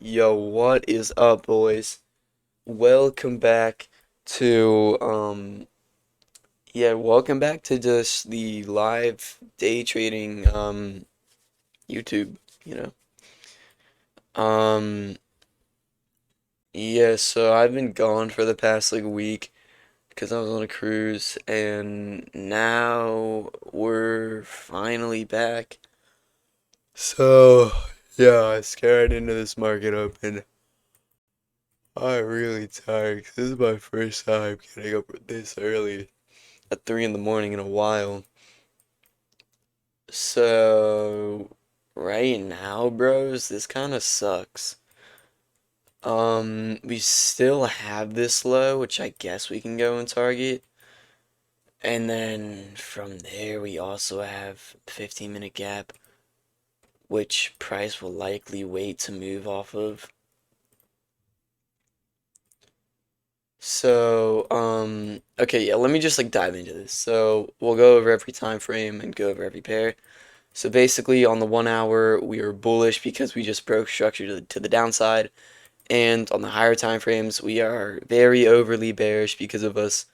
Yo, what is up, boys? Welcome back to welcome back to just the live day trading YouTube, you know. Um so I've been gone for the past like week because I was on a cruise and now we're finally back. So, yeah, I scared into this market open. I'm really tired 'cause this is my first time getting up this early at 3 in the morning in a while. So, right now, bros, this kind of sucks. We still have this low, which I guess we can go and target. And then from there, we also have 15-minute gap, which price will likely wait to move off of. So, okay, yeah, let me just like dive into this. So, we'll go over every time frame and go over every pair. So basically, on the 1 hour, we are bullish because we just broke structure to the downside, and on the higher time frames, we are very overly bearish because of us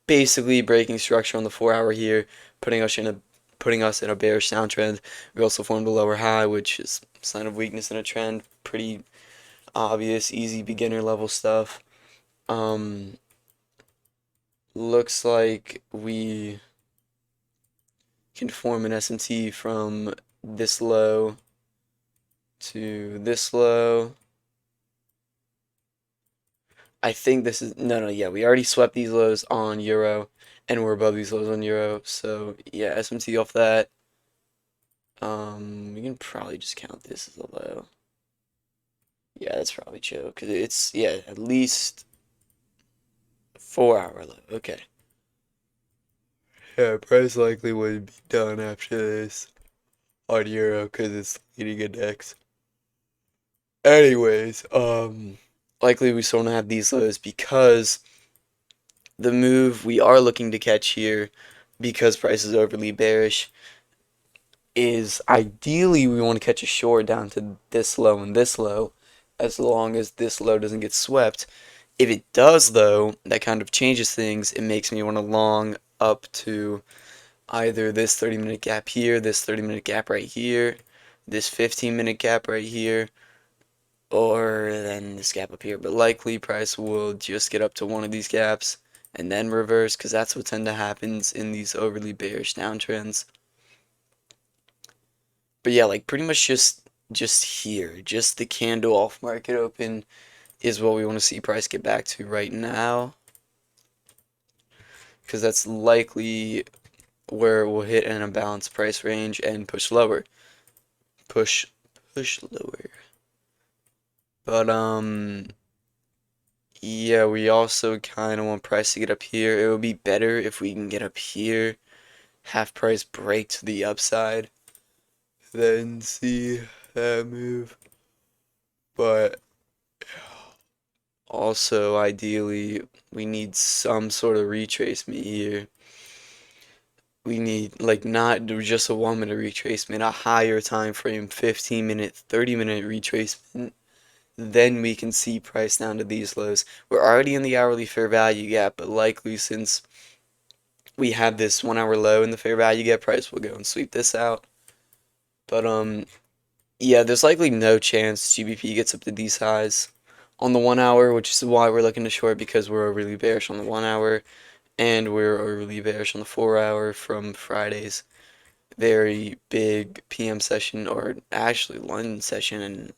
basically breaking structure on the 4 hour here, putting us in a bearish downtrend. We also formed a lower high, which is a sign of weakness in a trend. Pretty obvious, easy beginner level stuff. Um, Looks like we can form an SMT from this low to this low. I think this is no, yeah, we already swept these lows on Euro and we're above these lows on Euro. So yeah, SMT off that. We can probably just count this as a low. Yeah, that's probably chill because it's yeah, at least 4 hour low. Okay. Yeah, price likely would be done after this on Euro because it's leading index. Anyways, likely we still don't have these lows because the move we are looking to catch here, because price is overly bearish, is ideally we want to catch a short down to this low and this low, as long as this low doesn't get swept. If it does, though, that kind of changes things. It makes me want to long up to either this 30-minute gap here, this 30-minute gap right here, this 15-minute gap right here, or then this gap up here. But likely price will just get up to one of these gaps and then reverse, because that's what tend to happens in these overly bearish downtrends. But yeah, like pretty much just here, just the candle off market open is what we want to see price get back to right now, because that's likely where it will hit an imbalanced price range and push lower. Push push lower. But yeah, we also kind of want price to get up here. It would be better if we can get up here, have price break to the upside, then see that move. But also, ideally, we need some sort of retracement here. We need, like, not just a 1 minute retracement, a higher time frame, 15-minute, 30-minute retracement. Then we can see price down to these lows. We're already in the hourly fair value gap, but likely since we have this 1 hour low in the fair value gap, price will go and sweep this out. But, yeah, there's likely no chance GBP gets up to these highs on the 1 hour, which is why we're looking to short, because we're overly bearish on the 1 hour and we're overly bearish on the 4 hour from Friday's very big PM session, or actually London session, and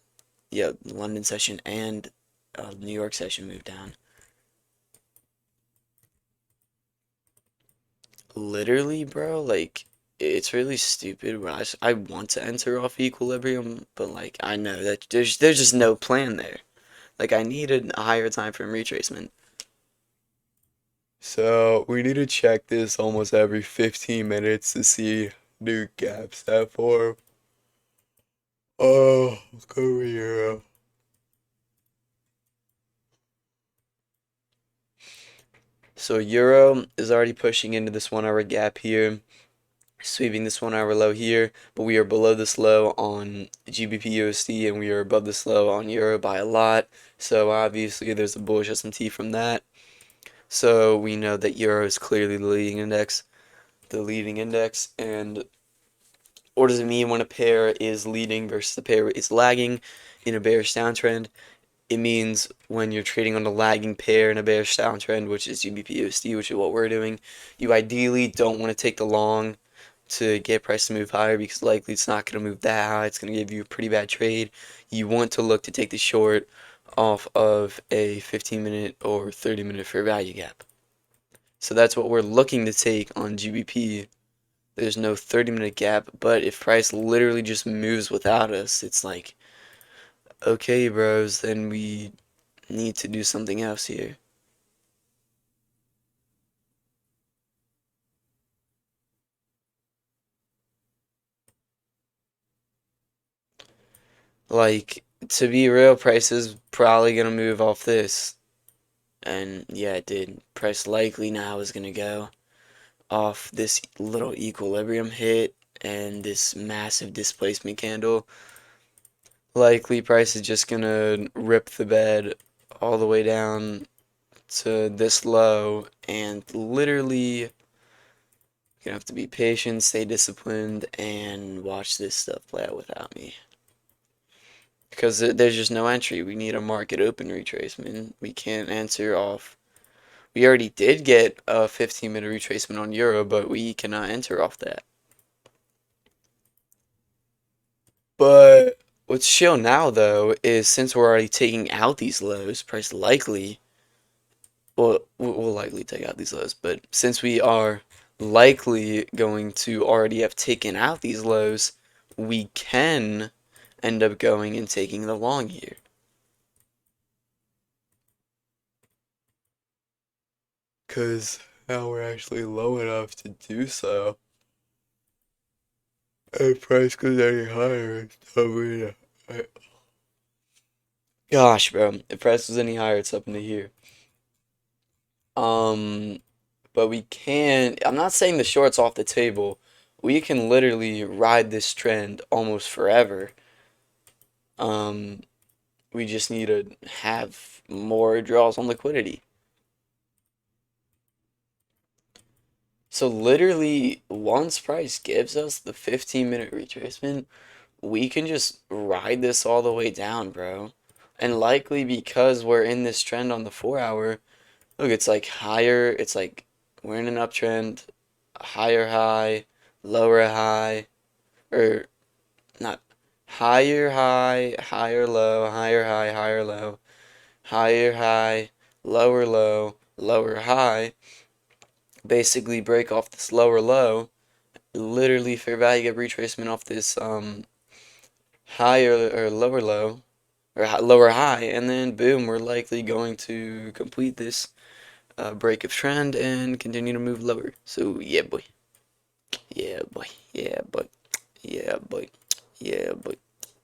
yeah, London session and New York session moved down. Literally, bro, like it's really stupid when I want to enter off equilibrium, but like I know that there's just no plan there. Like I needed a higher time frame retracement. So we need to check this almost every 15 minutes to see new gaps that form. Oh, go Euro. So Euro is already pushing into this 1 hour gap here. sweeping this 1 hour low here, but we are below this low on GBP USD and we are above this low on Euro by a lot. So obviously there's a bullish S&T from that. So we know that Euro is clearly the leading index. And what does it mean when a pair is leading versus a pair is lagging in a bearish downtrend? It means when you're trading on a lagging pair in a bearish downtrend, which is GBP USD, which is what we're doing, you ideally don't want to take the long to get price to move higher because likely it's not going to move that high. It's going to give you a pretty bad trade. You want to look to take the short off of a 15-minute or 30-minute fair value gap. So that's what we're looking to take on GBP. There's no 30-minute gap, but if price literally just moves without us, it's like, okay, bros, then we need to do something else here. Like, to be real, price is probably going to move off this. And yeah, it did. Price likely now is going to go off this little equilibrium hit and this massive displacement candle. Likely price is just going to rip the bed all the way down to this low and literally gonna have to be patient, stay disciplined, and watch this stuff play out without me. Because there's just no entry. We need a market open retracement. We can't enter off. We already did get a 15-minute retracement on Euro, but we cannot enter off that. But what's chill now, though, is since we're already taking out these lows, price likely, well, we'll likely take out these lows, but since we are likely going to already have taken out these lows, we can end up going and taking the long here. Because now we're actually low enough to do so. If price goes any higher, it's probably gosh, bro. If price was any higher, it's up into here. Um, but we can. I'm not saying the short's off the table. We can literally ride this trend almost forever. Um, we just need to have more draws on liquidity. So literally, once price gives us the 15-minute retracement, we can just ride this all the way down, bro. And likely because we're in this trend on the 4 hour, look, it's like higher, it's like we're in an uptrend, higher high, lower high, or not higher high, higher low, higher high, higher low, higher high, lower low, lower high. Basically break off this lower low, literally fair value gap retracement off this higher or lower low or lower high, and then boom, we're likely going to complete this break of trend and continue to move lower. So yeah, boy, yeah, boy, yeah, boy, yeah, boy, yeah, boy,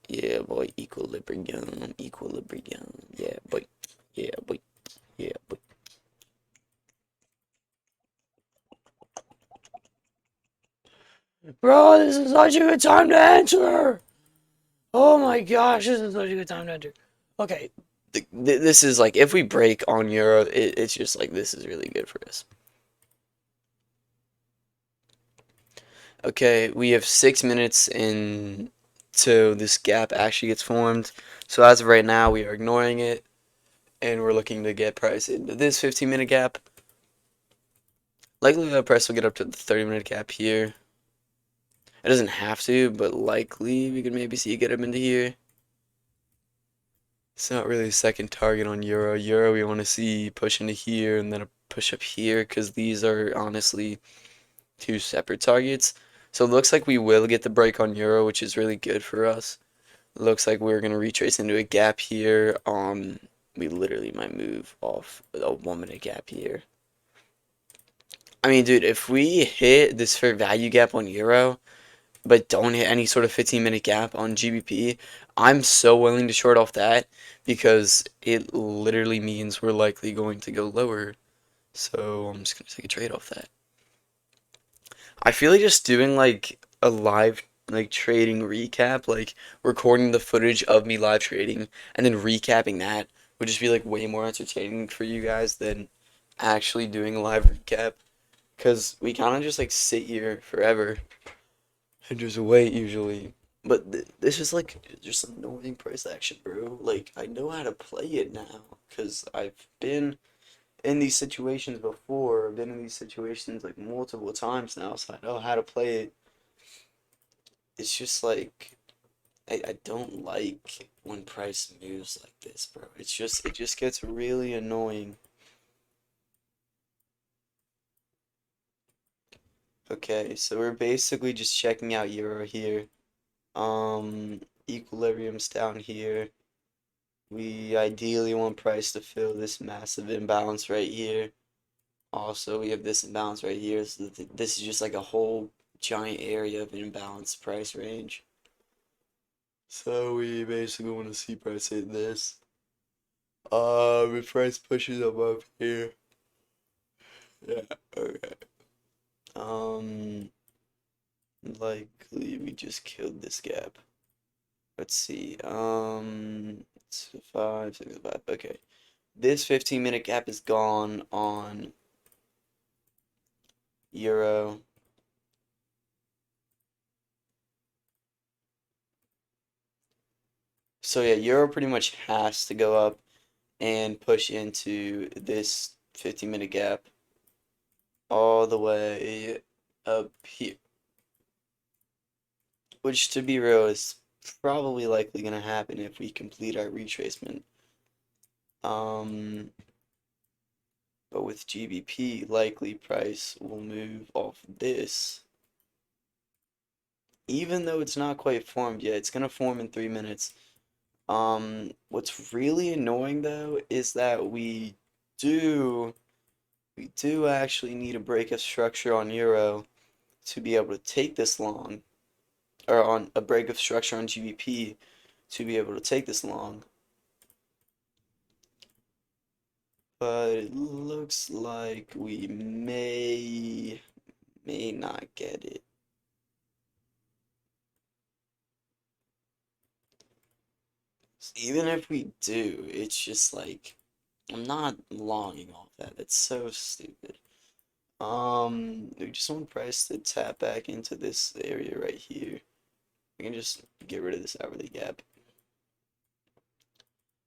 yeah, boy, equilibrium, equilibrium, yeah, boy, yeah, boy, yeah, boy. Bro, this is such a good time to enter. Oh my gosh, this is such a good time to enter. Okay, this is like if we break on Euro, it's just like this is really good for us. Okay, we have 6 minutes in till this gap actually gets formed. So as of right now, we are ignoring it, and we're looking to get price into this 15-minute gap. Likely the price will get up to the 30-minute gap here. It doesn't have to, but likely we could maybe see it get up into here. It's not really a second target on Euro. Euro we want to see push into here and then a push up here because these are honestly two separate targets. So it looks like we will get the break on Euro, which is really good for us. Looks like we're gonna retrace into a gap here. We literally might move off a 1 minute gap here. I mean, dude, if we hit this fair value gap on Euro, but don't hit any sort of 15-minute gap on GBP, I'm so willing to short off that because it literally means we're likely going to go lower. So I'm just gonna take a trade off that. I feel like just doing like a live like trading recap, like recording the footage of me live trading and then recapping that would just be like way more entertaining for you guys than actually doing a live recap. Cause we kind of just like sit here forever and just wait usually. But this is like just annoying price action, bro. Like I know how to play it now because I've been in these situations before. I've been in these situations like multiple times now, so I know how to play it. It's just like I don't like when price moves like this, bro. It just gets really annoying. Okay, so we're basically just checking out Euro here. Equilibrium's down here. We ideally want price to fill this massive imbalance right here. Also, we have this imbalance right here. So this is just like a whole giant area of imbalance price range. So we basically want to see price hit this. If price pushes above here. Yeah, okay. Um, likely we just killed this gap. Let's see. It's 5, 6, 5. Okay. This 15-minute gap is gone on Euro. So yeah, Euro pretty much has to go up and push into this 15-minute gap all the way up here. Which, to be real, is probably likely going to happen if we complete our retracement. Um, but with GBP, likely price will move off this. Even though it's not quite formed yet, it's going to form in 3 minutes. What's really annoying though is that we do actually need a break of structure on Euro to be able to take this long, or on a break of structure on GBP to be able to take this long. But it looks like we may not get it. Even if we do, it's just like I'm not longing off that. That's so stupid. We just want price to tap back into this area right here. We can just get rid of this hourly gap.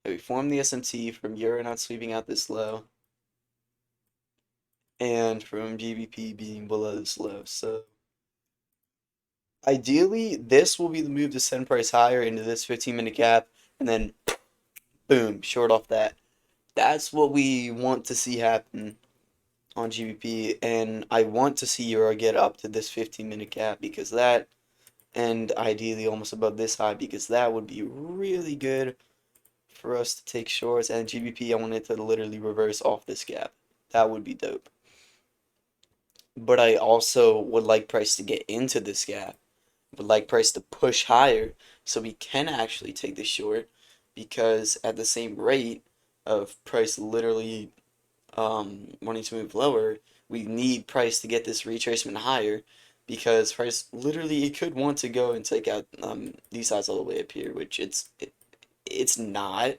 Okay, we form the SMT from Euro not sweeping out this low, and from GBP being below this low. So ideally, this will be the move to send price higher into this 15-minute gap, and then boom, short off that. That's what we want to see happen on GBP, and I want to see Euro get up to this 15-minute gap because that, and ideally almost above this high because that would be really good for us to take shorts. And GBP, I want it to literally reverse off this gap. That would be dope. But I also would like price to get into this gap. Would like price to push higher so we can actually take the short because at the same rate of price literally wanting to move lower, we need price to get this retracement higher because price literally it could want to go and take out these sides all the way up here, which it's not,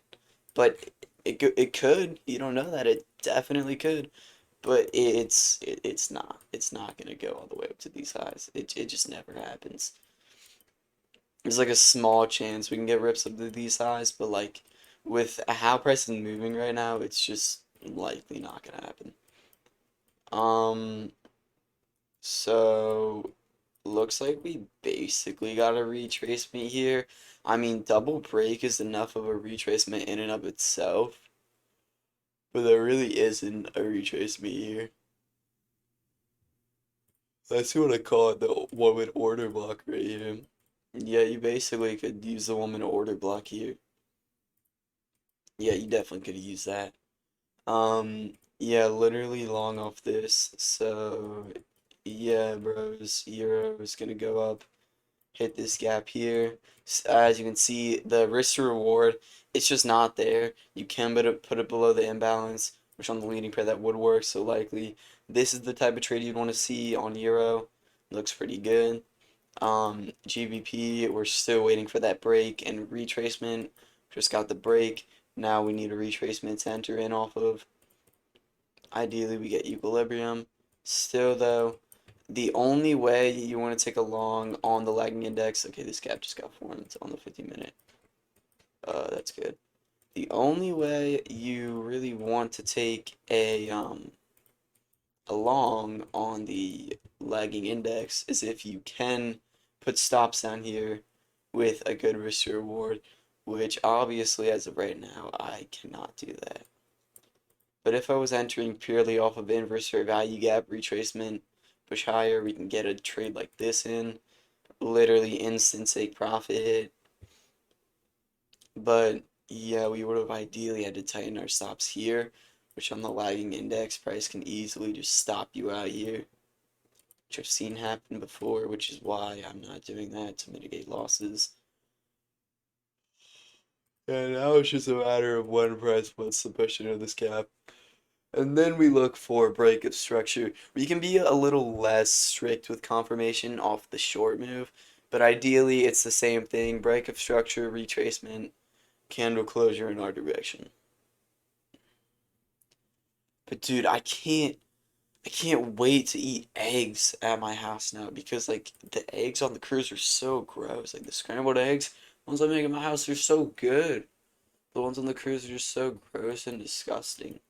but it could. You don't know that it definitely could, but it's not. It's not gonna go all the way up to these highs. It just never happens. There's like a small chance we can get rips up to these highs, but like with how price is moving right now, it's just likely not gonna happen. Um, so looks like we basically got a retracement here. I mean, double break is enough of a retracement in and of itself, but there really isn't a retracement here. That's what I call it, the woman order block right here. Yeah, you basically could use the woman order block here. Yeah, you definitely could use that. Yeah, literally long off this. So, yeah, bros, Euro is gonna go up, hit this gap here. As you can see, the risk to reward, it's just not there. You can put it below the imbalance, which on the leading pair that would work. So likely, this is the type of trade you'd want to see on Euro. looks pretty good. GBP, we're still waiting for that break and retracement. Just got the break. Now we need a retracement to enter in off of. Ideally, we get equilibrium. Still, though, the only way you want to take a long on the lagging index, okay, this gap just got formed on the 50-minute. That's good. The only way you really want to take a long on the lagging index is if you can put stops down here with a good risk to reward, which obviously as of right now I cannot do that. But if I was entering purely off of inverse fair value gap retracement, push higher, we can get a trade like this in, literally instant take profit hit. But yeah, we would have ideally had to tighten our stops here, which on the lagging index price can easily just stop you out here, which I've seen happen before, which is why I'm not doing that to mitigate losses. And now it's just a matter of when price wants to push into this gap. And then we look for a break of structure. We can be a little less strict with confirmation off the short move, but ideally it's the same thing. Break of structure, retracement, candle closure in our direction. But dude, I can't wait to eat eggs at my house now because like the eggs on the cruise are so gross. Like the scrambled eggs, the ones I make at my house are so good. The ones on the cruise are just so gross and disgusting.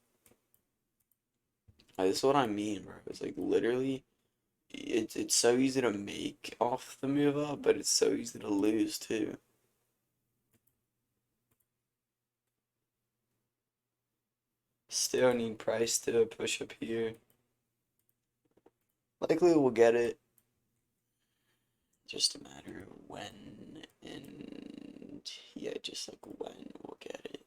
Like, this is what I mean, bro. It's like literally, it's so easy to make off the move up, but it's so easy to lose too. Still need price to push up here. Likely we'll get it. Just a matter of when and yeah, just like when we'll get it.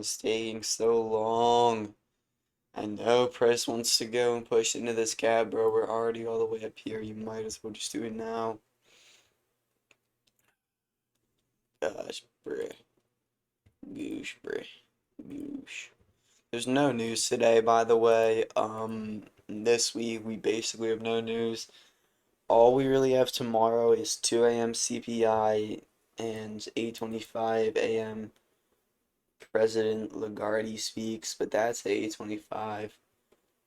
Staying so long. I know Price wants to go and push into this gap, bro. We're already all the way up here. You might as well just do it now. Gosh, bruh. Goosh, bruh. Goosh. There's no news today, by the way. This week we basically have no news. All we really have tomorrow is 2 a.m. CPI and 8:25 a.m. President Lagarde speaks, but that's at 8:25.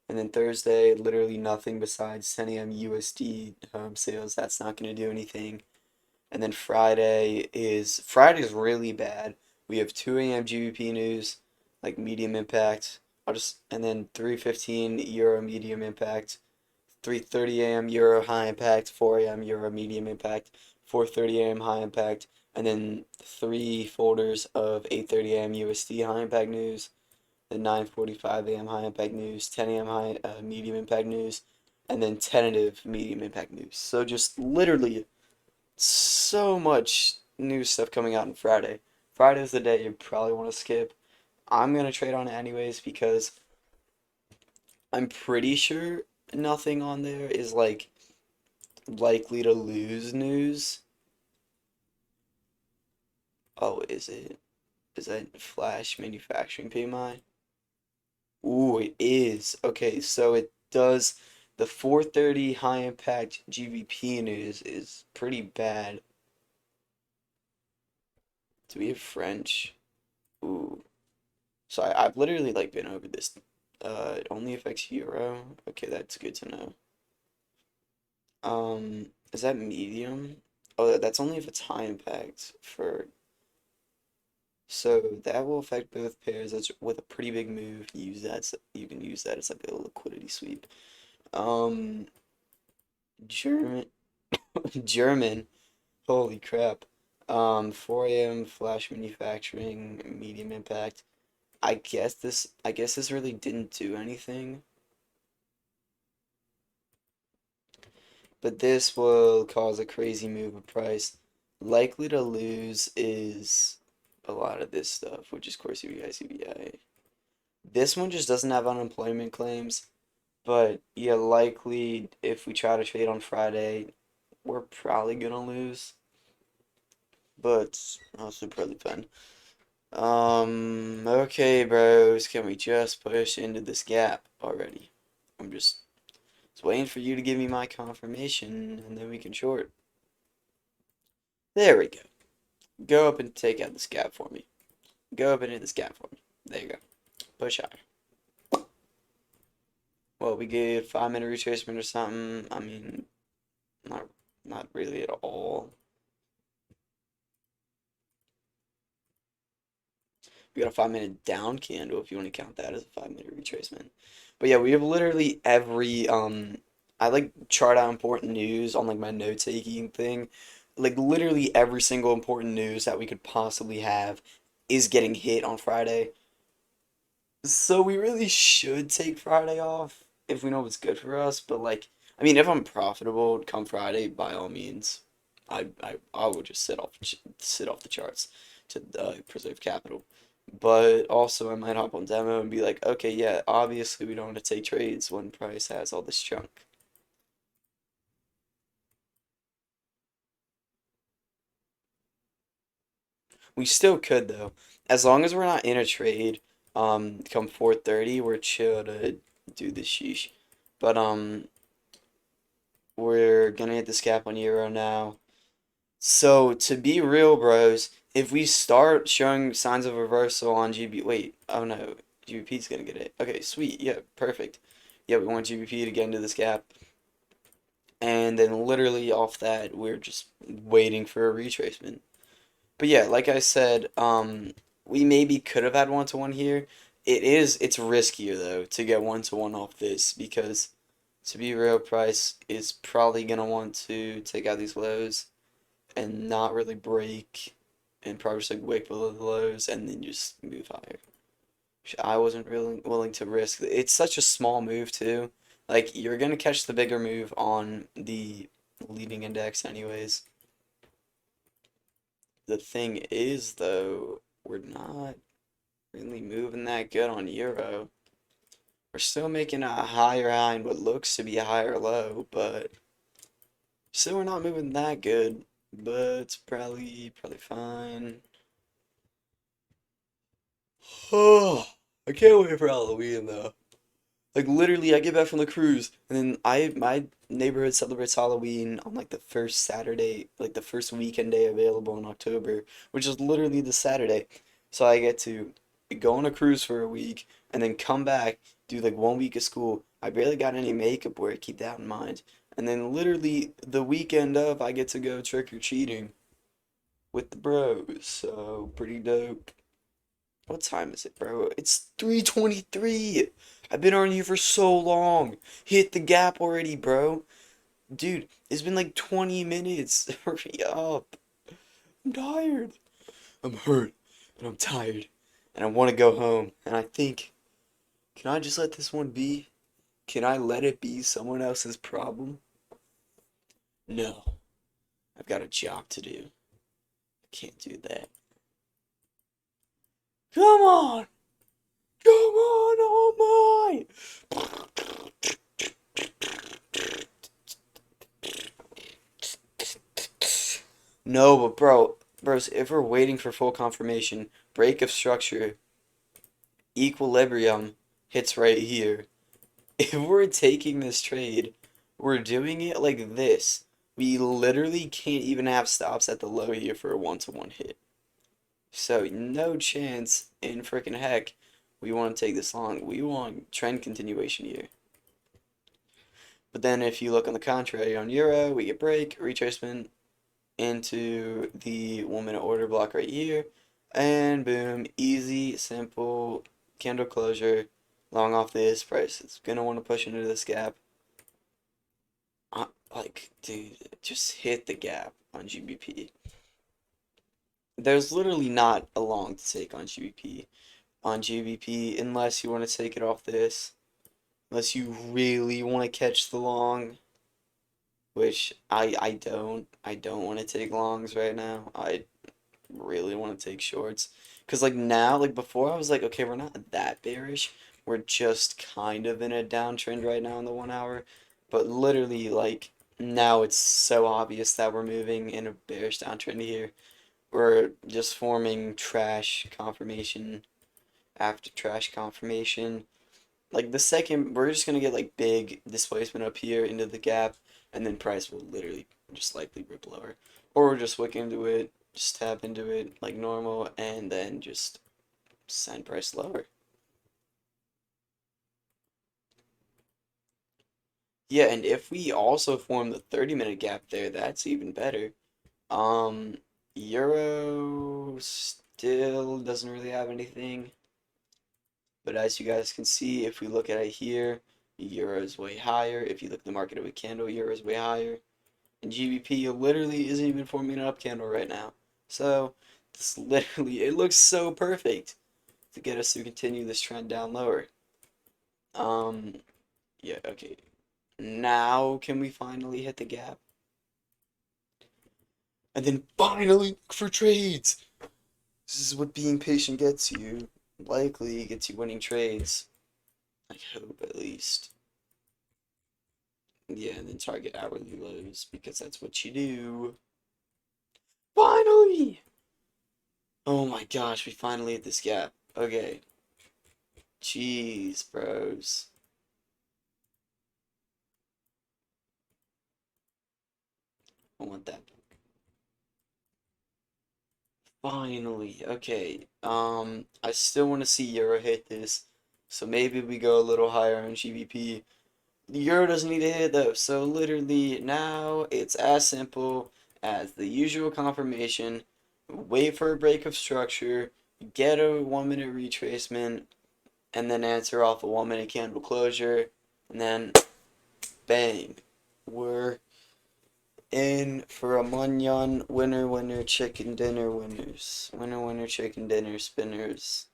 And then Thursday, literally nothing besides 10 a.m. USD home sales. That's not going to do anything. And then Friday's really bad. We have 2 a.m. GBP news, like medium impact. And then 3:15 Euro medium impact, 3:30 a.m. Euro high impact, 4 a.m. Euro medium impact, 4:30 a.m. high impact, and then three folders of 8:30 a.m. USD high impact news, the 9:45 a.m. high impact news, 10 a.m. high medium impact news, and then tentative medium impact news. So just literally so much new stuff coming out on Friday. Friday's the day you probably want to skip. I'm gonna trade on it anyways because I'm pretty sure nothing on there is like likely to lose news. Oh, is it? Is that Flash Manufacturing PMI? Ooh, it is. Okay, so it does. The 4:30 high impact GBP news is pretty bad. Do we have French? Ooh. So I've literally like been over this. It only affects Euro. Okay, that's good to know. Is that medium? Oh, that's only if it's high impact for. So that will affect both pairs. That's with a pretty big move. You can use that as like a liquidity sweep. Um, German, German. Holy crap. 4 a.m. Flash Manufacturing, medium impact. I guess this really didn't do anything, but this will cause a crazy move of price. Likely to lose is a lot of this stuff, which is core CPI, CPI. This one just doesn't have unemployment claims, but yeah, likely if we try to trade on Friday, we're probably gonna lose, but also probably fun. Okay, bros, can we just push into this gap already? I'm just waiting for you to give me my confirmation, and then we can short. There we go. Go up and take out this gap for me. Go up into this gap for me. There you go. Push higher. Well, we get 5 minute retracement or something. I mean, not not really at all. We got a 5 minute down candle if you want to count that as a 5 minute retracement. But yeah, we have literally every I like chart out important news on like my note taking thing. Like literally every single important news that we could possibly have is getting hit on Friday. So we really should take Friday off if we know what's good for us. But like, I mean, if I'm profitable come Friday, by all means, I will just sit off the charts to preserve capital. But also, I might hop on demo and be like, okay, yeah, obviously we don't want to take trades when price has all this junk. We still could though, as long as we're not in a trade. Come 4:30, we're chill to do the sheesh. But we're gonna hit this cap on Euro now. So to be real, bros, if we start showing signs of reversal on GB, wait, oh no, GBP's gonna get it. Okay, sweet, yeah, perfect. Yeah, we want GBP to get into this gap, and then literally off that, we're just waiting for a retracement. But yeah, like I said, we maybe could have had 1-to-1 here. It's riskier though to get 1-to-1 off this because to be real, price is probably gonna want to take out these lows and not really break and probably just like wick below the lows and then just move higher. Which I wasn't really willing to risk. It's such a small move too. Like you're gonna catch the bigger move on the leading index anyways. The thing is though, we're not really moving that good on Euro. We're still making a higher high and what looks to be a higher low, but still we're not moving that good. But it's probably fine. Oh, I can't wait for Halloween though. Like literally, I get back from the cruise, and then my neighborhood celebrates Halloween on like the first Saturday, like the first weekend day available in October, which is literally the Saturday. So I get to go on a cruise for a week and then come back, do like 1 week of school. I barely got any makeup wear, keep that in mind. And then literally the weekend of, I get to go trick or treating with the bros. So pretty dope. What time is it, bro? It's 3:23. I've been on you for so long. Hit the gap already, bro. Dude, it's been like 20 minutes. Hurry up. I'm tired. I'm hurt, and I'm tired, and I want to go home. And I think, can I just let this one be? Can I let it be someone else's problem? No. I've got a job to do. I can't do that. Come on! Come on, all mine! No, but bros, if we're waiting for full confirmation, break of structure, equilibrium hits right here. If we're taking this trade, we're doing it like this. We literally can't even have stops at the low here for a 1-to-1 hit. So no chance in freaking heck we want to take this long. We want trend continuation here. But then if you look on the contrary on Euro, we get break, retracement, into the 1 minute order block right here, and boom, easy, simple candle closure. Long off this price, it's gonna want to push into this gap. Like, dude, just hit the gap on GBP. There's literally not a long to take on GBP. On GBP, unless you want to take it off this, unless you really want to catch the long, which I don't want to take longs right now. I really want to take shorts. Because, like, now, like, before I was like, okay, we're not that bearish. We're just kind of in a downtrend right now in the 1 hour. But literally, like, now it's so obvious that we're moving in a bearish downtrend here. We're just forming trash confirmation after trash confirmation. Like, the second, we're just gonna get, like, big displacement up here into the gap, and then price will literally just likely rip lower. Or we'll just wick into it, just tap into it like normal, and then just send price lower. Yeah, and if we also form the 30-minute gap there, that's even better. Um, Euro still doesn't really have anything, but as you guys can see, if we look at it here, Euro is way higher. If you look at the market of a candle, Euro is way higher. And GBP literally isn't even forming an up candle right now. So, this literally, it looks so perfect to get us to continue this trend down lower. Um, yeah, okay. Now can we finally hit the gap? And then finally look for trades. This is what being patient gets you. Likely gets you winning trades. I hope at least. Yeah, and then target hourly lows because that's what you do. Finally! Oh my gosh, we finally hit this gap. Okay. Jeez, bros. I want that. Finally. Okay. I still want to see Euro hit this. So maybe we go a little higher on GBP. The Euro doesn't need to hit though. So literally now it's as simple as the usual confirmation. Wait for a break of structure. Get a 1 minute retracement. And then answer off a 1 minute candle closure. And then bang. We're in for a Munyon winner winner chicken dinner winners. Winner winner chicken dinner spinners.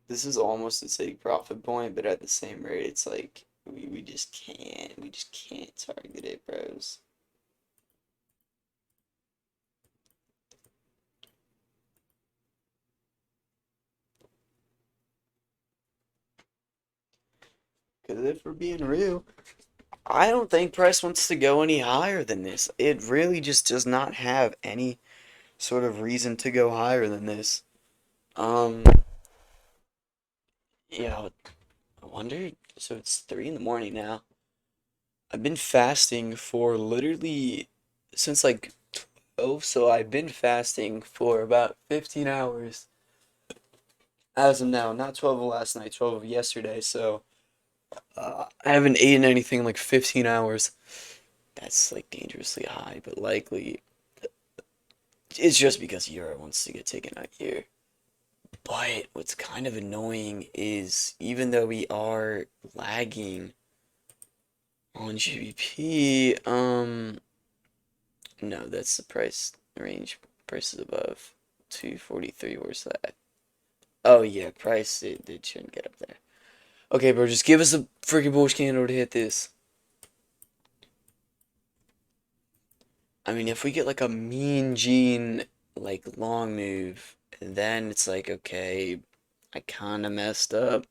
This is almost a take profit point, but at the same rate, it's like we just can't target it, bros. Because if we're being real, I don't think price wants to go any higher than this. It really just does not have any sort of reason to go higher than this. Um, yeah, I wonder. So it's 3 in the morning now. I've been fasting for literally since like 12, so I've been fasting for about 15 hours as of now. Not 12 of last night, 12 of yesterday, so I haven't eaten anything in like 15 hours. That's like dangerously high, but likely it's just because Euro wants to get taken out here. But what's kind of annoying is even though we are lagging on GBP, no, that's the price range. Price is above 243. Where's that? Oh yeah, price it shouldn't get up there. Okay, bro, just give us a freaking bullish candle to hit this. I mean, if we get like a mean gene like long move, then it's like okay, I kind of messed up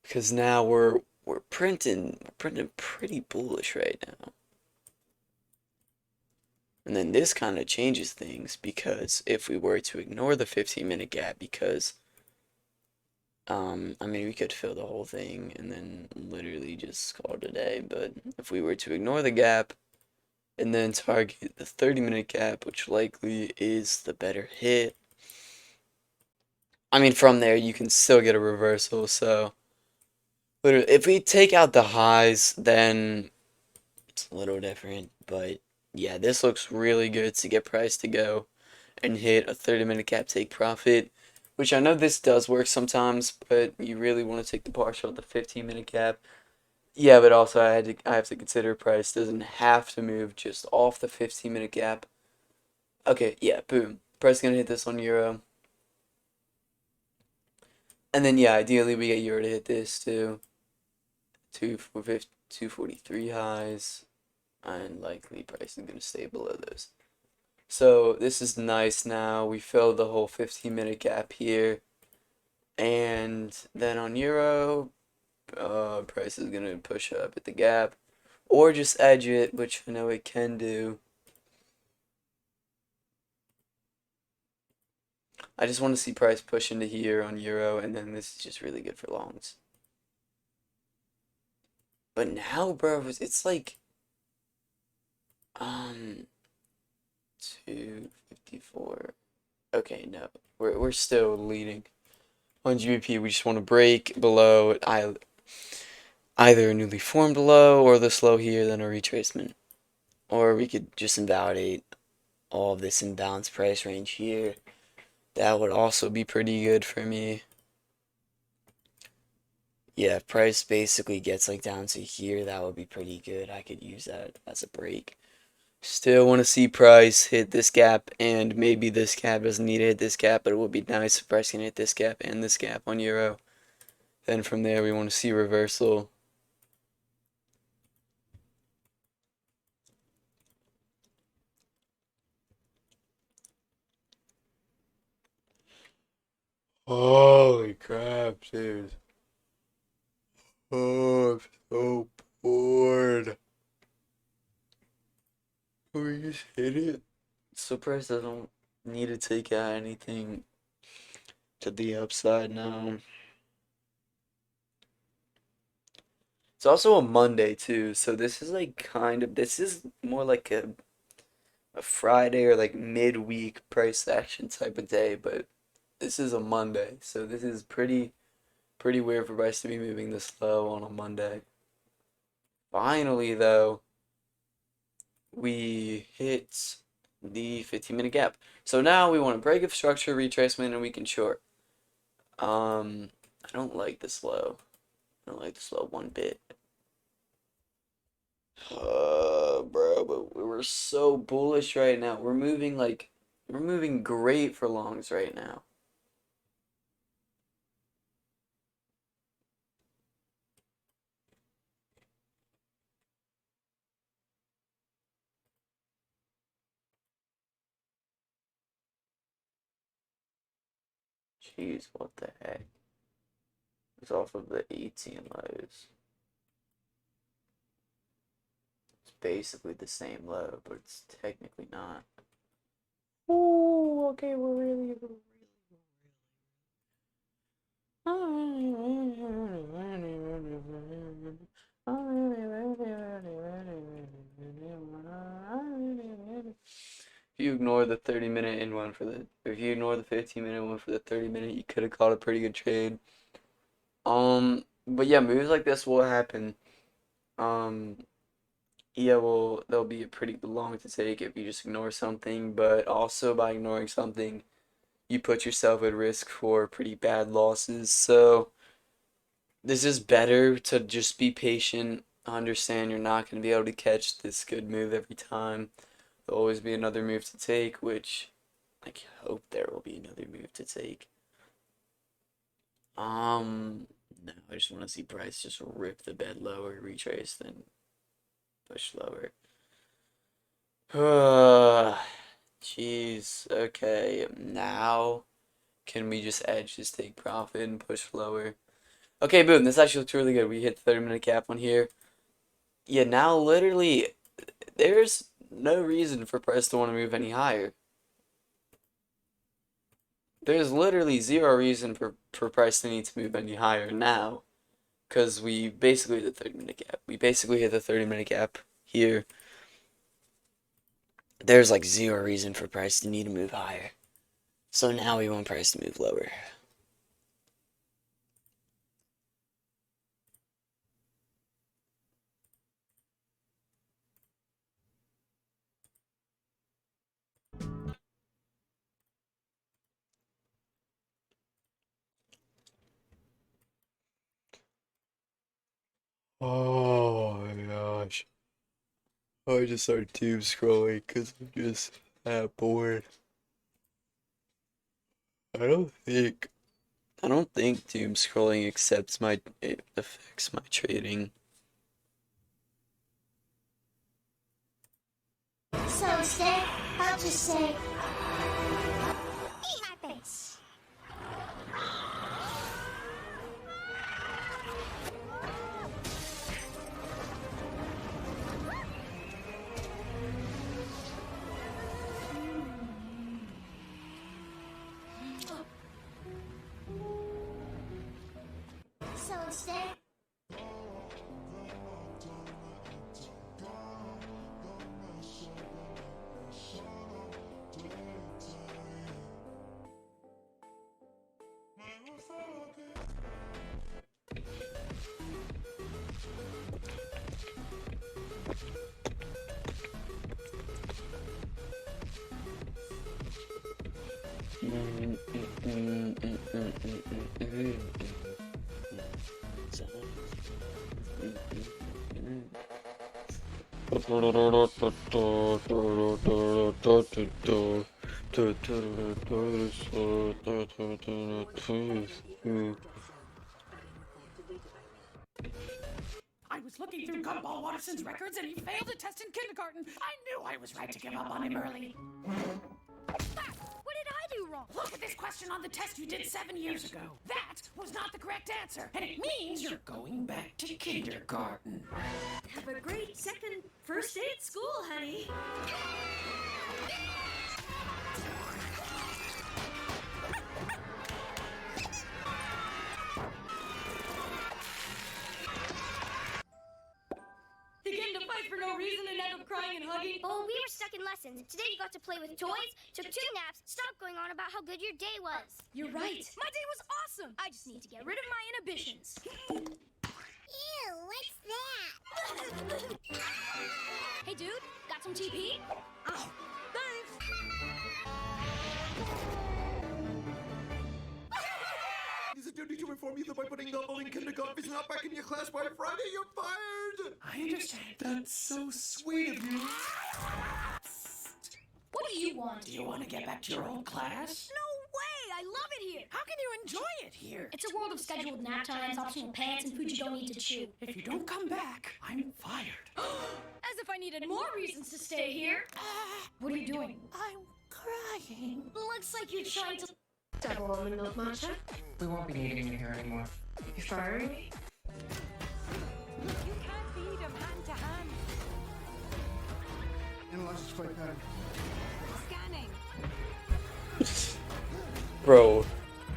because now we're printing pretty bullish right now. And then this kind of changes things because if we were to ignore the 15-minute gap because I mean, we could fill the whole thing and then literally just call it a day, but if we were to ignore the gap and then target the 30-minute gap, which likely is the better hit, I mean, from there you can still get a reversal, so literally, if we take out the highs, then it's a little different, but yeah, this looks really good to get price to go and hit a 30-minute gap take profit, which I know this does work sometimes, but you really want to take the partial at the 15-minute gap. Yeah, but also I have to consider price doesn't have to move just off the 15-minute gap. Okay, yeah, boom. Price gonna hit this on Euro. And then yeah, ideally we get Euro to hit this too. 243 highs, and likely price is gonna stay below those. So this is nice now. We filled the whole 15-minute gap here. And then on Euro, price is gonna push up at the gap. Or just edge it, which I know it can do. I just want to see price push into here on Euro, and then this is just really good for longs. But now, bro, it's like, 254. Okay, no, we're still leading on GBP. We just want to break below either a newly formed low or this low here, then a retracement. Or we could just invalidate all of this imbalanced price range here. That would also be pretty good for me. Yeah, if price basically gets like down to here, that would be pretty good. I could use that as a break. Still want to see price hit this gap, and maybe this gap doesn't need to hit this gap, but it would be nice if price can hit this gap and this gap on Euro. Then from there, we want to see reversal. Holy crap, dude. Oh, I'm so bored. Can we just hit it? So price doesn't need to take out anything to the upside now. It's also a Monday too, so this is like this is more like a Friday or like midweek price action type of day, but this is a Monday, so this is pretty weird for price to be moving this low on a Monday. Finally though, we hit the 15-minute gap. So now we want to break of structure, retracement, and we can short. I don't like this low. I don't like this low one bit. Bro, but we're so bullish right now. We're moving great for longs right now. Jeez, what the heck? It's off of the 18 lows. It's basically the same low, but it's technically not. Ooh, okay, we're really. If you ignore the 30-minute in one for the, if you ignore the 15-minute one for the 30-minute, you could have caught a pretty good trade. But yeah, moves like this will happen. Um, yeah, well, they'll be pretty long to take if you just ignore something, but also by ignoring something, you put yourself at risk for pretty bad losses. So this is better to just be patient, understand you're not going to be able to catch this good move every time. There'll always be another move to take, which I hope there will be another move to take. No, I just want to see price just rip the bed lower, retrace, then push lower. Jeez. Okay, now can we just edge, just take profit and push lower? Okay, boom. This actually looks really good. We hit the 30-minute cap on here. Yeah, now literally, there's no reason for price to want to move any higher. There's literally zero reason for price to need to move any higher now. Because we basically hit the 30-minute gap. We basically hit the 30-minute gap here. There's like zero reason for price to need to move higher. So now we want price to move lower. Oh my gosh. I just started tube scrolling because I'm just bored. I don't think I don't think doom scrolling accepts my it affects my trading. So instead, I'll just say, eat my face. So instead, I was looking through Gumball Watterson's records and he failed a test in kindergarten. I knew I was right to give up on him early. what did I do wrong? Look at this question on the test you did 7 years ago. That was not the correct answer, and it means you're going back to kindergarten. Have a great first day at school, honey. You get into fight for no reason and end up crying and hugging. Oh, we were stuck in lessons. Today you got to play with toys, took 2 naps, stopped going on about how good your day was. You're right. My day was awesome. I just need to get rid of my inhibitions. Ew, what's that? Hey, dude, got some TP? Oh, thanks. Is it duty to inform you that by putting Gumball in kindergarten, if he's not back in your class by Friday, you're fired? I understand. That's so sweet of you. What do you want? Do you want to get back to your old class? No way! I love it here! How can you enjoy it here? It's a world of scheduled nap times, optional pants, and food you don't need to chew. If you don't come back, I'm fired. As if I needed more reasons to stay here. What are you doing? I'm crying. Looks like you're trying to... Double almond milk matcha? We won't be needing you here anymore. You're firing me? You can't feed him hand to hand. Analyze this fight pattern. Scanning. Bro,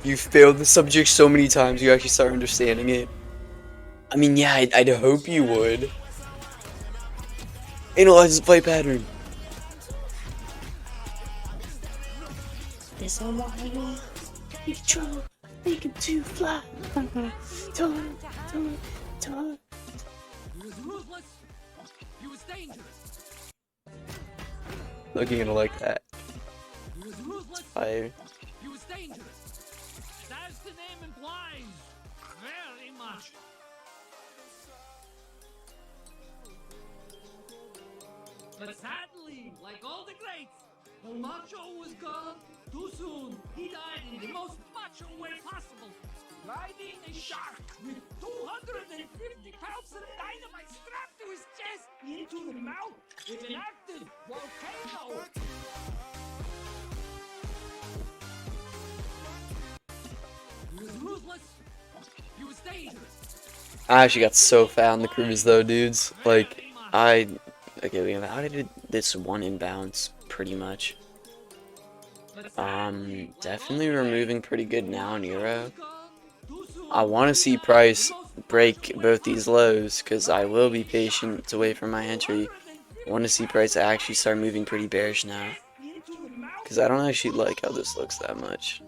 you failed the subject so many times you actually start understanding it. I mean, yeah, I'd hope you would. Analyze the play pattern. This all I want. You trouble. Make him too fly. Told. He was ruthless. He was dangerous. Looking at it like that. He was ruthless. Fire. He was dangerous. As the name implies, very much. But sadly, like all the greats, the macho was gone too soon. He died in the most macho way possible. Riding a shark with 250 pounds of dynamite strapped to his chest into the mouth with an active volcano. He was ruthless. He was dangerous. I actually got so fat on the cruise though, dudes. Like, okay, we evaluated this one inbounds pretty much. Definitely we're moving pretty good now in Euro. I want to see Price break both these lows because I will be patient to wait for my entry. I want to see Price actually start moving pretty bearish now because I don't actually like how this looks that much.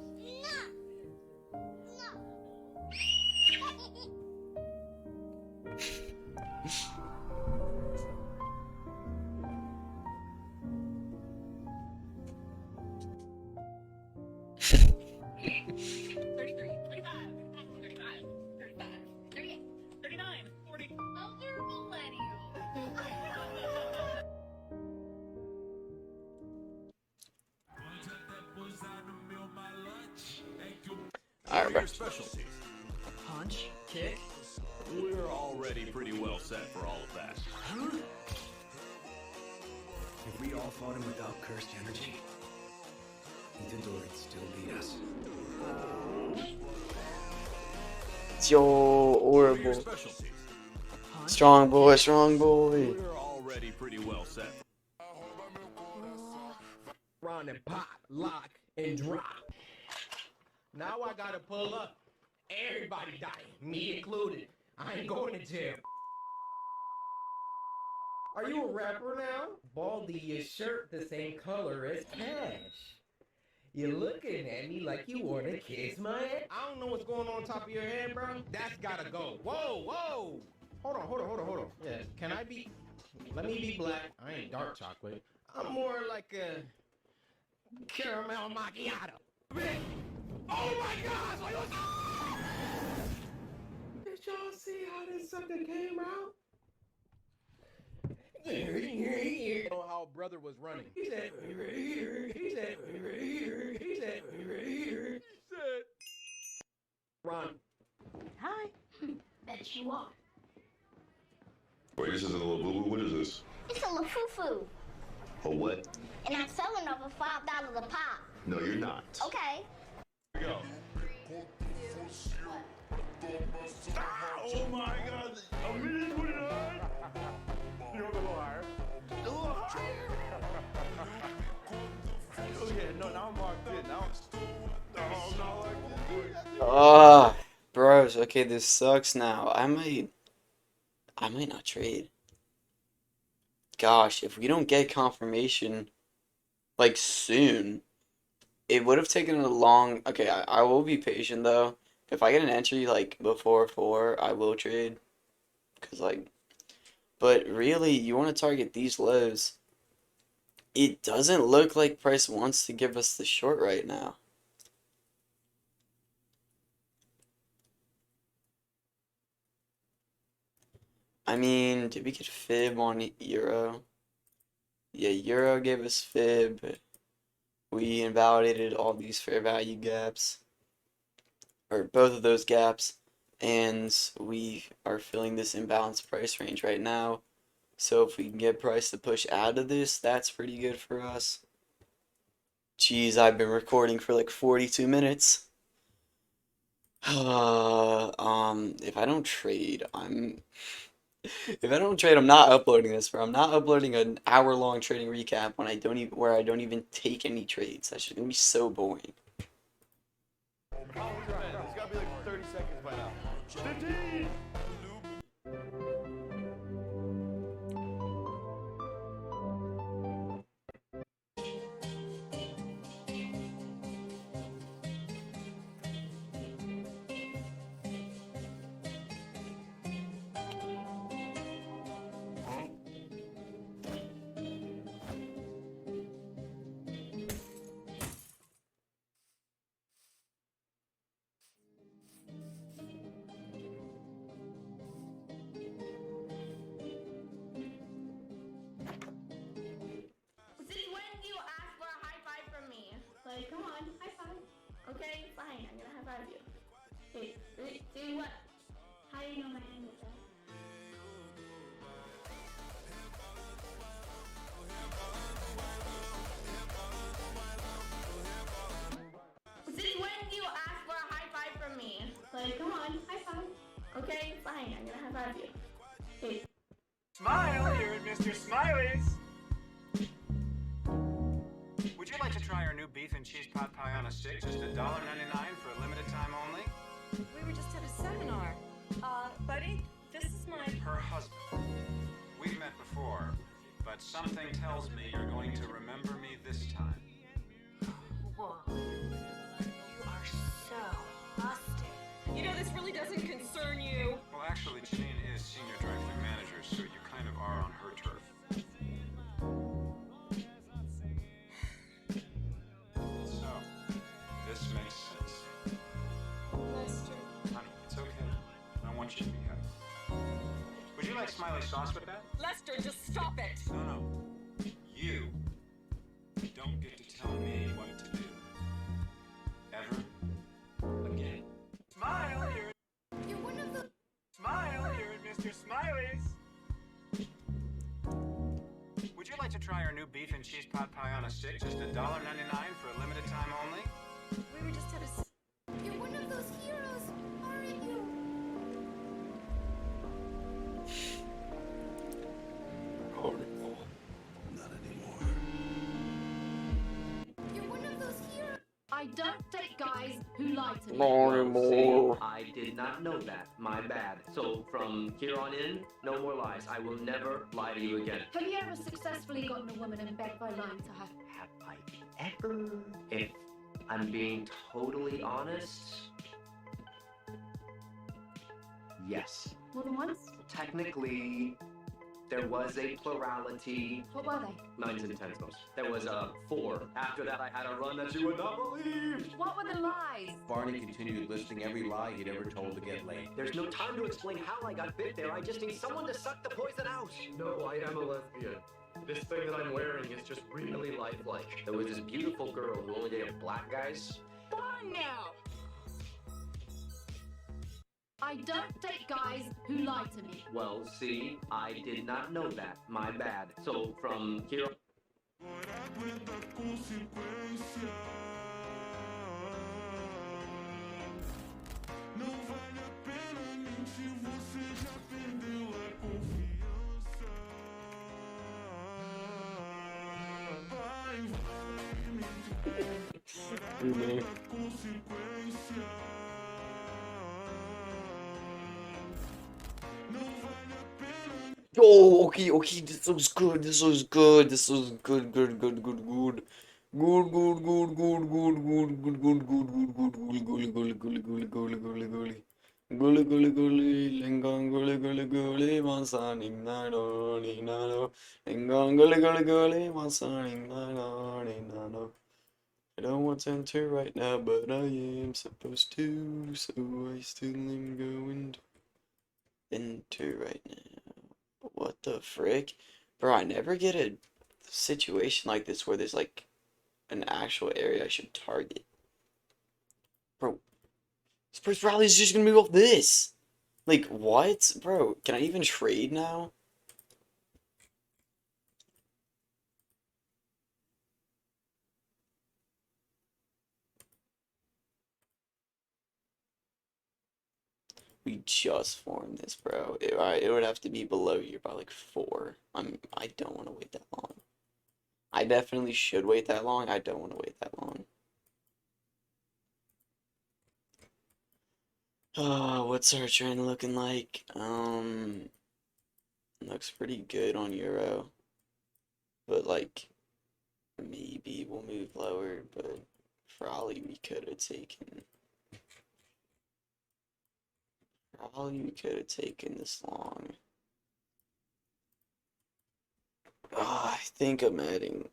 Alright, bro. specialties? Punch, kick. We're already pretty well set for all of that. If we all fought him without cursed energy, Itadori'd still beat us. Yo, horrible. Specialties? Strong boy, strong boy. We're already pretty well set. Run and pop, lock, and drop. Now I gotta pull up. Everybody dying, me included. I ain't going to jail. Are you a rapper now? Baldy, your shirt the same color as Cash. You're looking at me like you wanna kiss my ass. I don't know what's going on top of your head, bro. That's gotta go. Whoa, whoa. Hold on. Yeah, can I be... Let me be black. I ain't dark chocolate. I'm more like a... caramel macchiato. Oh my gosh! Did y'all see how this sucker came out? You know how brother was running. He said, run. Hi. Bet you are. Wait, this isn't a little boo-boo. What is this? It's a lafufu. A what? And I'm selling them for $5 a pop. No, you're not. Okay. Here we go. Oh my god! A minute 29? You want a little higher? A little higher? Oh yeah, no, now I'm locked in. Now I'm not locked in. Ah, bros. Okay, this sucks now. I might not trade. Gosh, if we don't get confirmation, like, soon, it would have taken a long... Okay, I will be patient, though. If I get an entry, like, before 4, I will trade. Because, like... But, really, you want to target these lows. It doesn't look like Price wants to give us the short right now. I mean, did we get fib on Euro? Yeah, Euro gave us fib. We invalidated all these fair value gaps, or both of those gaps, and we are filling this imbalanced price range right now. So if we can get price to push out of this, that's pretty good for us. Jeez, I've been recording for like 42 minutes. If I don't trade, I'm not uploading this, bro. I'm not uploading an hour-long trading recap when I don't even take any trades. That's just gonna be so boring. It's gotta be like 30 seconds by now. 15! Since when do you ask for a high five from me? Like, come on, high five. Okay, fine, I'm gonna high five you. Hey, do what? How do you know my name is that? Since when do you ask for a high five from me? Like, come on, high five. Okay, fine, I'm gonna high five you. Hey. Smile, you're at Mr. Smiley's. Would you like to try our new beef and cheese pot pie on a stick? Just $1.99 for a limited time only? We were just at a seminar. Buddy, this is my... Her husband. We've met before, but something tells me you're going to remember me this time. Whoa. You are so busted. You know, this really doesn't concern you. Well, actually, Janine is senior drive-thru manager, so you kind of are on her turf. So, this makes sense. Lester. Honey, it's okay. I want you to be happy. Would you like Smiley sauce with that? Lester, just stop it. No. You don't get to tell me what to do. Ever again. your smileys. Would you like to try our new beef and cheese pot pie on a stick? Just $1.99 for a limited time only? We were just at a. You're one of those heroes, aren't you? Not anymore. You're one of those heroes. I don't date guys who lie to me. More. I did not know that. My bad. So from here on in, no more lies. I will never lie to you again. Have you ever successfully gotten a woman in bed by lying to her? Have I ever? If I'm being totally honest, yes. More than once? Technically, there was a plurality. What were they? 9s and 10s most. There was a 4. After that, I had a run that you would not believe. What were the lies? Barney continued listing every lie he'd ever told to get laid. There's no time to explain how I got bit there. I just need someone to suck the poison out. No, I am a lesbian. This thing that I'm wearing is just really lifelike. There was this beautiful girl who only dated black guys. Fine now! I don't date guys who lie to me. Well, see, I did not know that. My bad. So from here. Oh, okay, okay, this was good, this was good, this was good, good, good, good, good. Good, good, good, good, good, good, good, good, good, good, good, gully, gully, gully, gully, gully, gully, gully. Gully, gully, gully, lingon, gully, gully, gully, mansaning, nano, nano. Lingon, gully, gully, gully, mansaning, nano, nano. I don't want to enter right now, but I am supposed to, so I still am going to enter right now. What the frick? Bro, I never get a situation like this where there's like an actual area I should target. Bro, this person probably is just gonna move off this. Like, what? Bro, can I even trade now? We just formed this, bro. It would have to be below here by like 4. I don't want to wait that long. I definitely should wait that long. I don't want to wait that long. What's our trend looking like? Looks pretty good on Euro. But like, maybe we'll move lower, but probably we could have taken... Probably we could have taken this long. I think I'm adding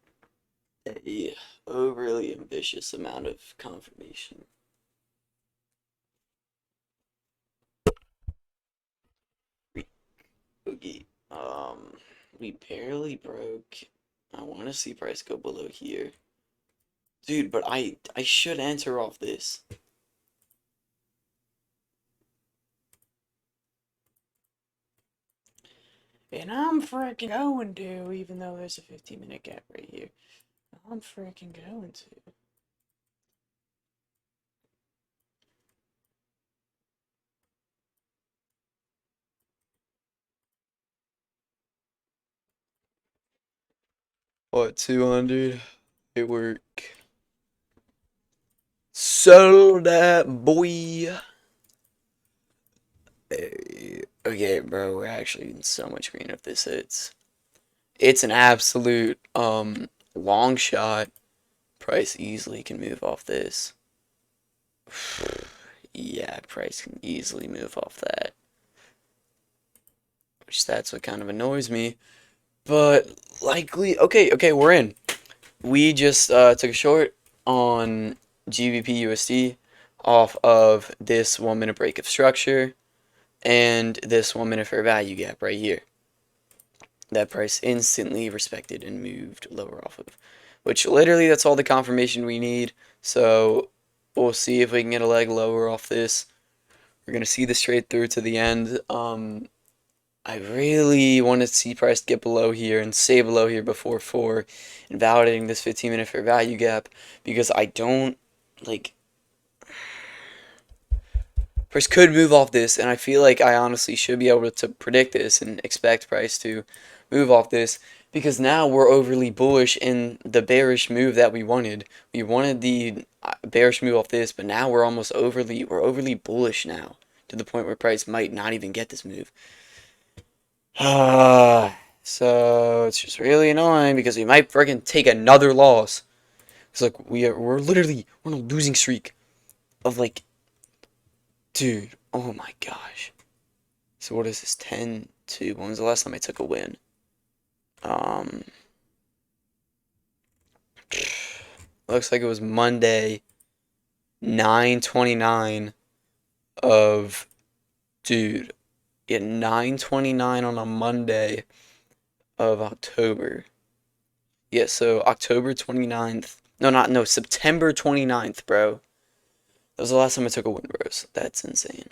a overly ambitious amount of confirmation. Okay, we barely broke. I want to see price go below here. Dude, but I should enter off this. And I'm freaking going to, even though there's a 15-minute gap right here. I'm freaking going to. What, 200? It work. Sold that, boy. Okay, bro, we're actually in so much green if this hits. It's an absolute long shot. Price easily can move off this. Yeah, price can easily move off that. Which that's what kind of annoys me. But likely, okay, we're in. We just took a short on GBP USD off of this 1 minute break of structure and this 1 minute fair value gap right here. That price instantly respected and moved lower off of, which literally that's all the confirmation we need. So we'll see if we can get a leg lower off this. We're gonna see this trade through to the end. But yeah, price is still moving lower off of this. Which literally that's all the confirmation we need. So we'll see if we can get a leg lower off this. We're gonna see if we can get a leg lower off this. We'll see if we can get a leg lower off this. We're gonna see this trade through to the end. I really want to see price get below here and stay below here before 4 and validating this 15-minute fair value gap, because I don't, like, price could move off this, and I feel like I honestly should be able to predict this and expect price to move off this, because now we're overly bullish in the bearish move that we wanted. We wanted the bearish move off this, but now we're overly bullish now, to the point where price might not even get this move. So it's just really annoying because we might freaking take another loss. It's like we're on a losing streak of, like, dude, oh my gosh. So what is this? 10-2. When was the last time I took a win? Looks like it was Monday, 9/29 of, dude, yeah, 9/29 on a Monday of October. Yeah, so October 29th. No, September 29th, bro. That was the last time I took a win, bros. That's insane.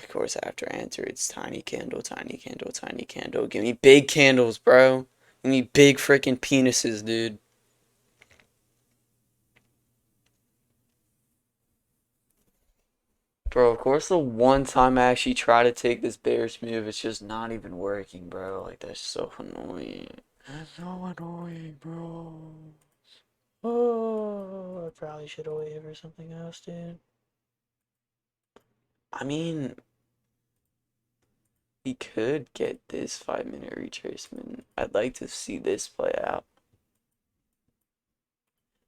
Of course, after I enter, it's tiny candle, tiny candle, tiny candle. Give me big candles, bro. Give me big freaking penises, dude. Bro, of course, the one time I actually try to take this bearish move, it's just not even working, bro. Like, that's so annoying. That's so annoying, bro. Oh, I probably should have waited for something else, dude. I mean, we could get this 5-minute retracement. I'd like to see this play out.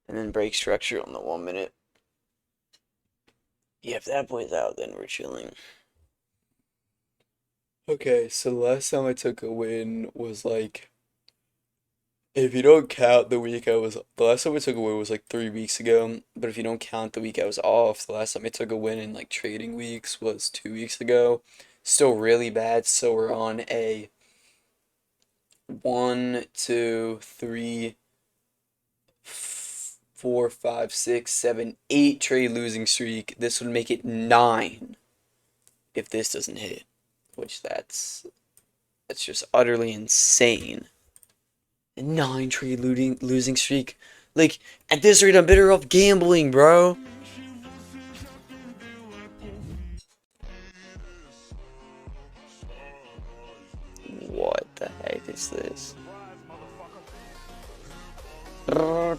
And then break structure on the 1-minute. Yeah, if that plays out, then we're chilling. Okay, so the last time I took a win was like, if you don't count the week the last time I took a win was like 3 weeks ago, but if you don't count the week I was off, the last time I took a win in like trading weeks was 2 weeks ago. Still really bad, so we're on a 1, 2, 3, 4, 5, 6, 7, 8 trade losing streak. This would make it 9 if this doesn't hit, which that's just utterly insane. A 9 trade losing streak. Like, at this rate, I'm better off gambling, bro. What the heck is this? Yo,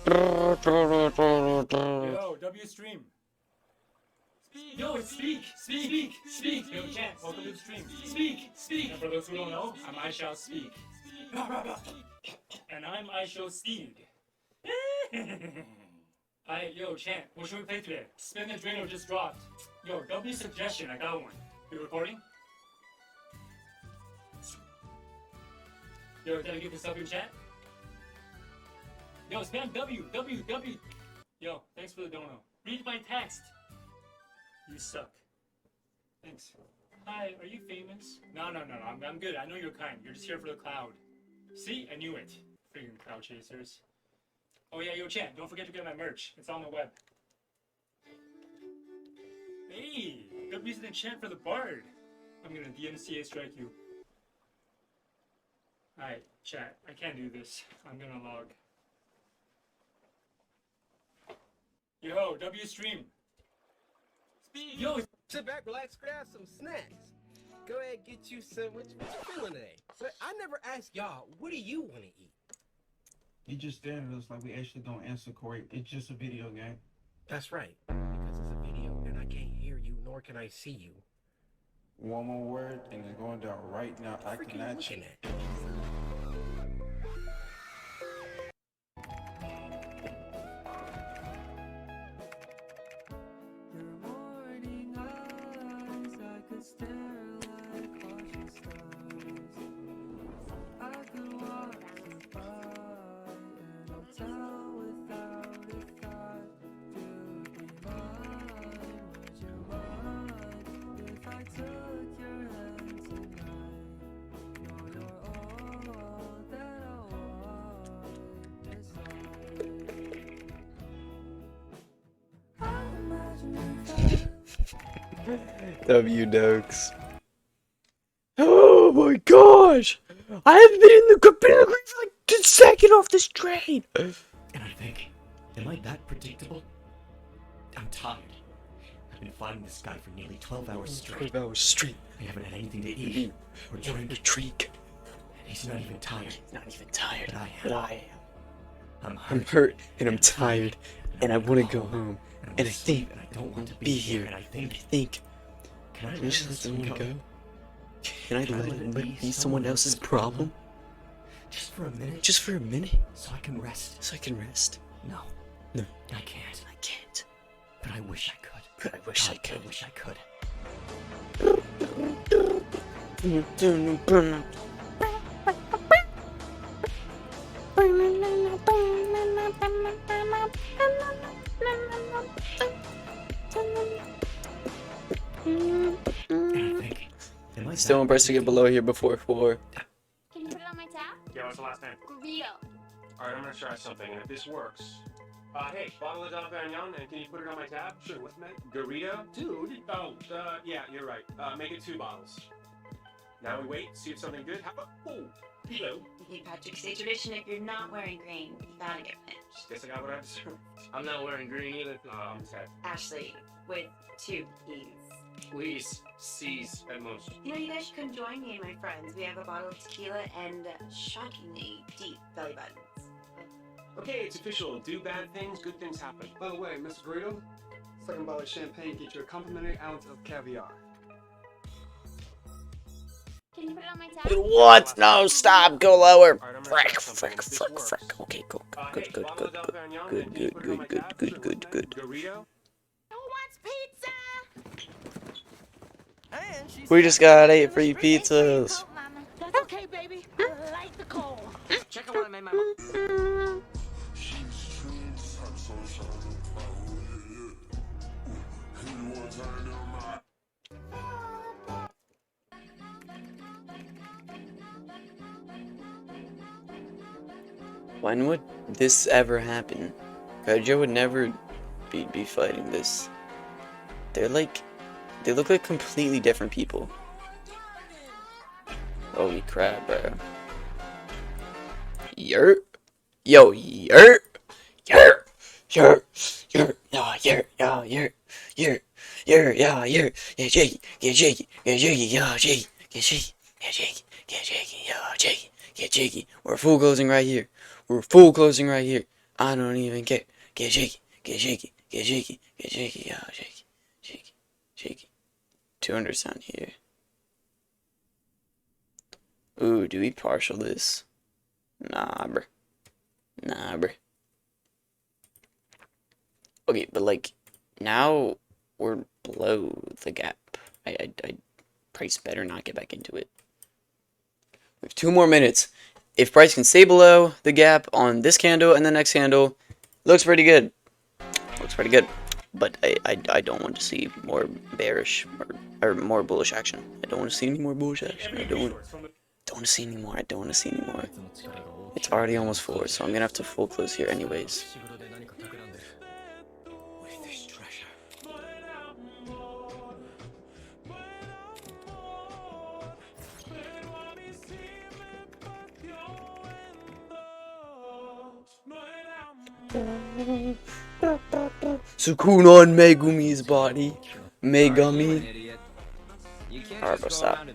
W stream. Yo, speak. Yo, chat, welcome to the stream. Speak. And for those who don't know, I'm iShallSpeak. And I'm iShallSteed. Yo, chat, what should we play today? Spin the Drano just dropped. Yo, W suggestion, I got one. You recording? Yo, did I get this W in chat? Yo, spam W. Yo, thanks for the dono. Read my text. You suck. Thanks. Hi, are you famous? No, I'm good. I know you're kind. You're just here for the cloud. See? I knew it. Freaking cloud chasers. Oh yeah, yo, chat, don't forget to get my merch. It's on the web. Hey, W's in the chat for the Bard. I'm gonna DMCA strike you. Alright, chat, I can't do this. I'm gonna log. Yo, W stream. Yo, sit back, relax, grab some snacks. Go ahead, get you some. What you feeling today? But I never asked y'all, what do you want to eat? You just stared at us like we actually gonna answer, Corey. It's just a video game. That's right, because it's a video and I can't hear you, nor can I see you. One more word and it's going down right now. I cannot looking at you. W Dokes. Oh my gosh! I haven't been in the green for like a second off this train! And I think, am I that predictable? I'm tired. I've been fighting this guy for nearly 12 hours straight. 12 hours straight. I haven't had anything to eat or drink. He's not even tired. He's not even tired. But I am. I'm I'm hurt and I'm tired and I want to go home. And I think I don't want to be here. And I And think, I think, can I can I let just let this someone one go? Can I let it be someone else's problem? Just for a minute? Just for a minute? So I can rest? So I can rest? No. No. I can't. I can't. But I wish I could. But I wish I God, could. I wish I could. And I think, am I Still impressed to get below here before 4. Can you put it on my tab? Yeah, what's the last name? Burrito. Alright, I'm gonna try something, and if this works... hey, bottle of Dom Perignon, and can you put it on my tab? Sure, what's the name? Garrido? Dude! Oh, yeah, you're right. Make it 2 bottles. Now we wait, see if something good happens. Oh, hello. Hey, Patrick, say tradition if you're not wearing green, you gotta get pinched. Guess I got what I deserve. I'm not wearing green either. I'm Ted. Ashley, with 2 E's. Please, C's at most. You know, you guys should come join me and my friends. We have a bottle of tequila and shockingly deep belly buttons. Okay, it's official. Do bad things, good things happen. By the way, Mr. Burrito, second bottle of champagne, get you a complimentary ounce of caviar. Can you put it on my tab? What? No, stop. Go lower. Frick. Okay, go. Good. Good. Garrido? Who wants pizza? We just got 8 free pizzas. That's okay, baby. I like the cold. Check out what I made my mom. When would this ever happen? Gojo would never be fighting this. They look like completely different people. Holy crap, bro. Yerp. Yo, yerp. Yerp. Yerp. Yerp. Yeah, yerp. Yeah, yerp. Yerp. Yerp. Yeah, yerp. Get shaky. Get shaky. Get shaky. Yeah, shaky. Get shaky. Get shaky. Get shaky. Yeah, shaky. Get shaky. We're full closing right here. We're full closing right here. I don't even care. Get shaky. Get shaky. Get shaky. Get shaky. Yeah, shaky. Shaky. Shaky. 200 down here. Ooh, do we partial this? Nah, bruh. Nah, bruh. Okay, but like, now we're below the gap. I Price better not get back into it. We have 2 more minutes. If Price can stay below the gap on this candle and the next candle, looks pretty good. Looks pretty good. But I don't want to see more bearish or more bullish action. I don't want to see any more bullish action. I don't want to see any more. I don't want to see any more. It's already almost 4, so I'm gonna have to full close here anyways. With this treasure. Sukun on Megumi's body. Megumi. Alright, bro, stop.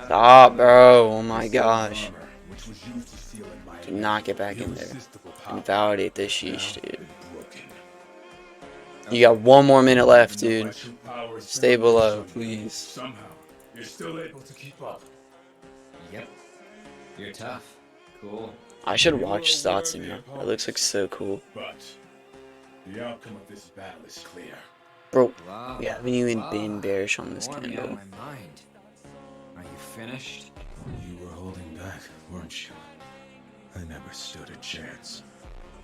Stop, bro. Oh my gosh. Do not get back in there. Invalidate this sheesh, dude. You got 1 more minute left, dude. Stay below, please. Somehow, you're still able to keep up. Yep. You're tough. Cool. I should watch Satsuma. It looks like so cool. But the outcome of this battle is clear. Bro, we haven't even been bearish on this More me candle. on my mind. Are you finished? You were holding back, weren't you? I never stood a chance.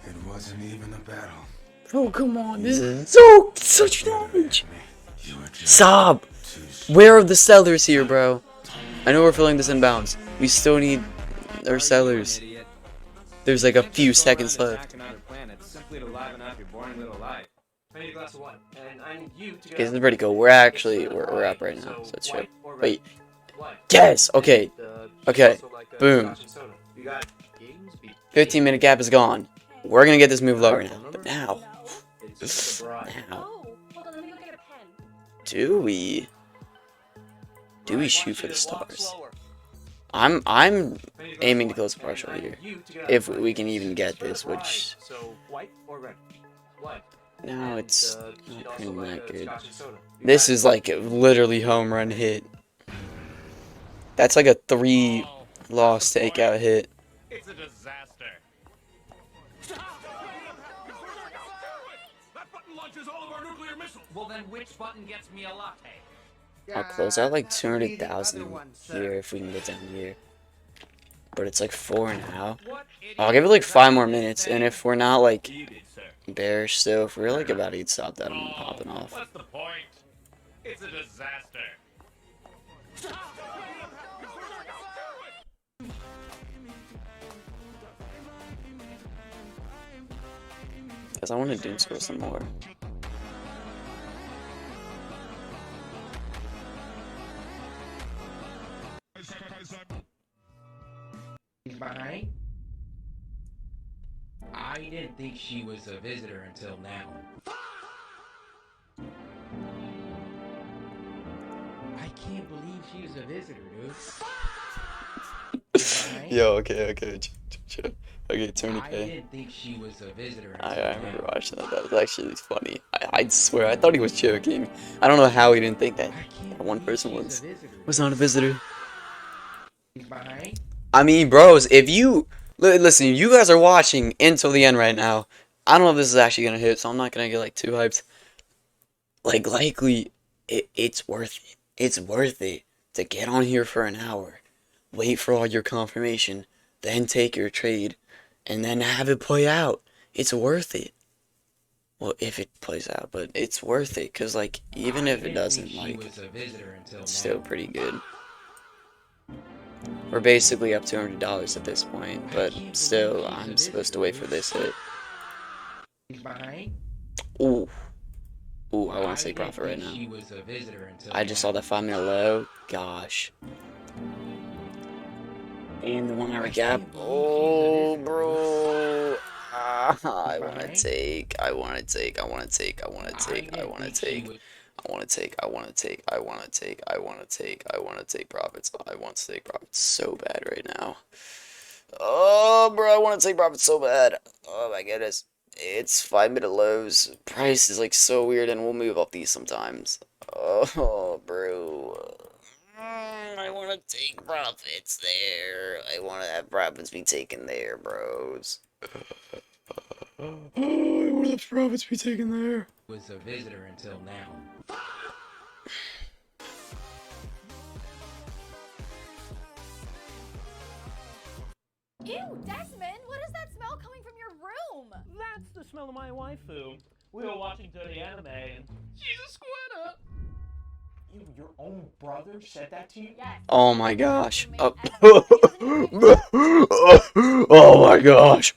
It wasn't even a battle. Oh, come on. This is such knowledge. Sob! Where are the sellers here, bro? I know we're filling this in bounds. We still need our sellers. There's like a few seconds left. Simply to liven up your boring little life. I need a glass of wine, and I need you to get. This is pretty cool. We're actually we're up right now, so it's true. Wait. Yes. Okay. Okay. Boom. 15-minute gap is gone. We're gonna get this move lower now. But now. Now. Do we shoot for the stars? I'm aiming to close the partial here. If we can even get this, which no, it's not pretty that good. This is like a literally home run hit. That's like a 3-loss takeout hit. It's a disaster. That button launches all of our nuclear missiles. Well, then which button gets me a latte? I'll close out like 200,000 here if we can get down here. But it's like 4 now. I'll give it like 5 more minutes, and if we're not like bearish still, if we're like about to get stopped out, I'm hopping off. What's the point? It's a disaster. Because I want to doom scroll some more. Behind? I didn't think she was a visitor until now. I can't believe she was a visitor, dude. Yo, okay. Chill. Okay, Tony I K. didn't think she was a visitor I until remember now. watching that. That was actually funny. I swear, I thought he was joking. I don't know how he didn't think that one person was not a visitor. Behind? I mean, bros, if you listen, you guys are watching until the end right now. I don't know if this is actually gonna hit, so I'm not gonna get like too hyped. Like, likely, it's worth it. It's worth it to get on here for an hour, wait for all your confirmation, then take your trade, and then have it play out. It's worth it. Well, if it plays out, but it's worth it, cause like even if it doesn't, like, it's still pretty good. We're basically up $200 at this point, but still, I'm supposed to wait for this hit. Ooh. Ooh, I want to take profit right now. I just saw that 5-minute low. Gosh. And the 1-hour gap. Oh, bro. I want to take profits. I want to take profits so bad right now. Oh, bro, I want to take profits so bad. Oh, my goodness. It's 5-minute lows. Price is like so weird, and we'll move off these sometimes. Oh, bro. I want to take profits there. I want to have profits be taken there, bros. I want to have profits be taken there. Was a visitor until now. Ew, Desmond, what is that smell coming from your room? That's the smell of my waifu. We were watching dirty anime and she's a squitter. Ew, your own brother said that to you? Yes. Oh my gosh. Oh my gosh.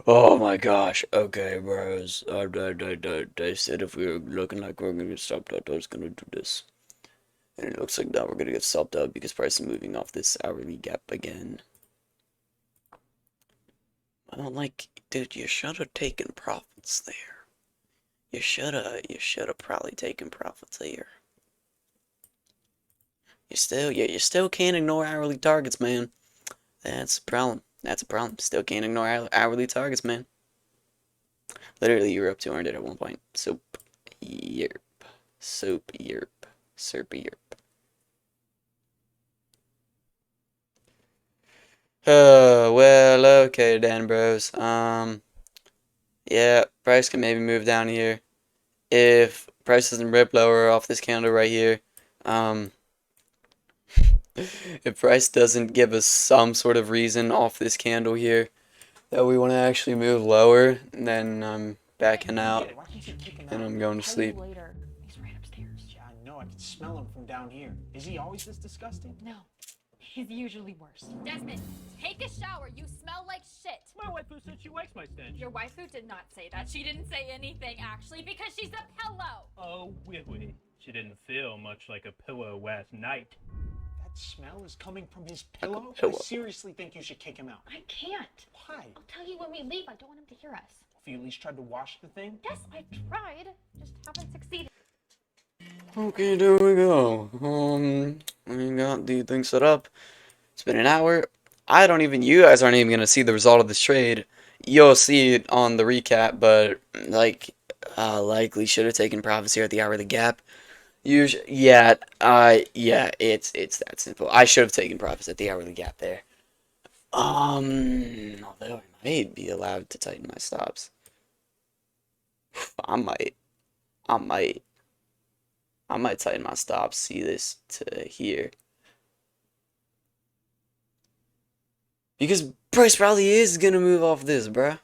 Oh my gosh. Okay, bros. They said if we were looking like we're gonna get stopped out, I was gonna do this. And it looks like now we're gonna get stopped out because price is moving off this hourly gap again. I don't like, dude, you should have taken profits there. You should have probably taken profits there. You still can't ignore hourly targets, man. That's a problem. That's a problem. Still can't ignore hourly targets, man. Literally, you were up 200 at one point. Soap, yerp. Soap, yerp. Serp, yerp. Oh, well, okay then, bros. Yeah, price can maybe move down here. If price doesn't rip lower off this candle right here, if price doesn't give us some sort of reason off this candle here that we want to actually move lower, then I'm backing out and I'm going to sleep. He's right upstairs. Yeah, I know. I can smell him from down here. Is he always this disgusting? No. He's usually worse. Desmond, take a shower. You smell like shit. My waifu said she likes my stench. Your waifu did not say that. She didn't say anything, actually, because she's a pillow. Oh, wee. She didn't feel much like a pillow last night. That smell is coming from his pillow? Pillow. I seriously think you should kick him out. I can't. Why? I'll tell you when we leave. I don't want him to hear us. Have you at least tried to wash the thing? Yes, I've tried. Just haven't succeeded. Okay, there we go. We got the thing set up. It's been an hour. You guys aren't even gonna see the result of this trade. You'll see it on the recap, but like, likely should have taken profits here at the hourly gap. Usually, yeah, it's that simple. I should have taken profits at the hourly gap there. Although I might be allowed to tighten my stops. I might tighten my stops, see this to here. Because price probably is going to move off this, bruh.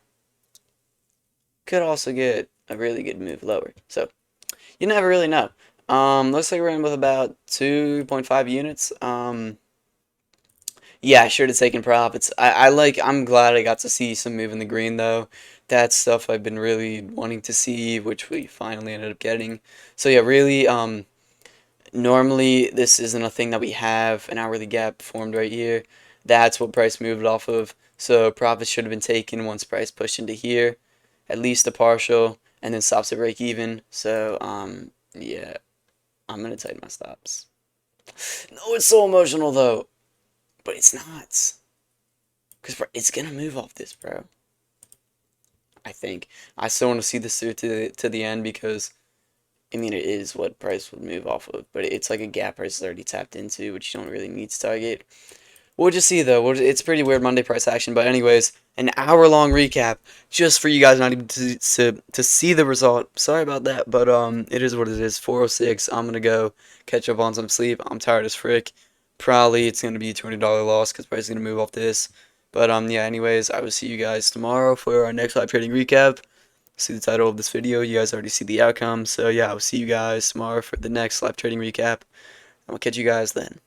Could also get a really good move lower. So, you never really know. Looks like we're in with about 2.5 units. Yeah, I should have taken profits. I'm glad I got to see some move in the green, though. That's stuff I've been really wanting to see, which we finally ended up getting. So yeah, really, normally this isn't a thing that we have, an hourly gap formed right here. That's what price moved off of. So profits should have been taken once price pushed into here, at least a partial, and then stops at break even. So, yeah, I'm going to tighten my stops. No, it's so emotional, though. But it's not. Because it's going to move off this, bro. I think. I still want to see this through to the end because, I mean, it is what price would move off of. But it's like a gap price is already tapped into, which you don't really need to target. We'll just see, though. It's pretty weird Monday price action. But anyways, an hour-long recap just for you guys not even to see the result. Sorry about that, but it is what it is. 4:06. I'm going to go catch up on some sleep. I'm tired as frick. Probably it's going to be a $20 loss because price is going to move off this. But yeah, anyways, I will see you guys tomorrow for our next live trading recap. See the title of this video. You guys already see the outcome. So yeah, I will see you guys tomorrow for the next live trading recap. I'll catch you guys then.